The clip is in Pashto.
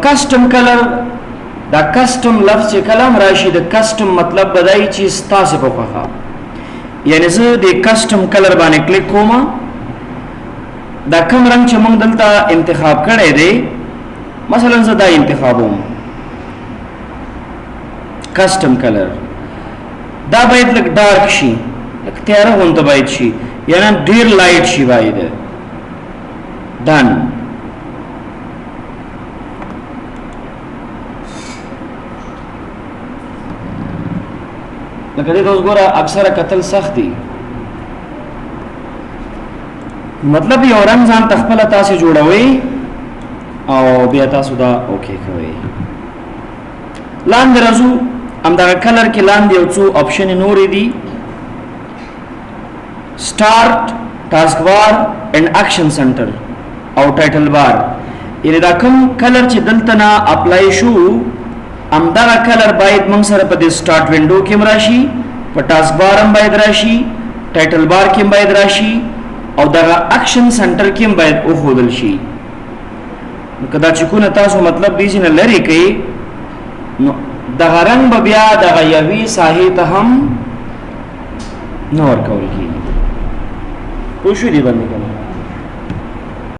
کسٹم کلر دا کسٹم لفظ چې کلام راشي د کسٹم مطلب بدای چې ستاسو په خوخه یعنی زه د کسٹم کلر باندې کلیک کوم دا کوم رنگ چې موږ دلته انتخاب کړی دی مثلا زه دا انتخابوم کسٹم کلر دا باید لږ ډارک شي لږ تیاره غونته باید شي یعنی ډیر لایټ شي باید ډن لکه دې اوس ګوره اکثره قتل سخت دي مطلب یو رنگ ځان تخپل تاسو جوړوي او بیا تاسو دا اوکے کوي لاندې راځو همدغه کلر کې لاندې یو څو آپشن نورې دي سٹارټ ټاسک بار اینڈ اکشن سنټر او ټایټل بار یعنی دا کوم کلر چې دلته نه اپلای شو همدغه کلر باید موږ سره په دې سٹارټ وینډو کې راشي په ټاسک بار هم باید راشي ټایټل بار کې هم باید راشي او دغه اکشن سنټر کې هم باید وښودل شي کدا چې کو نه تاسو مطلب بیزی نه لري کوي نو دغه رنگ به بیا دغه یوي ساحې ته هم نور کول کیږي پوه شو دی باندې کنه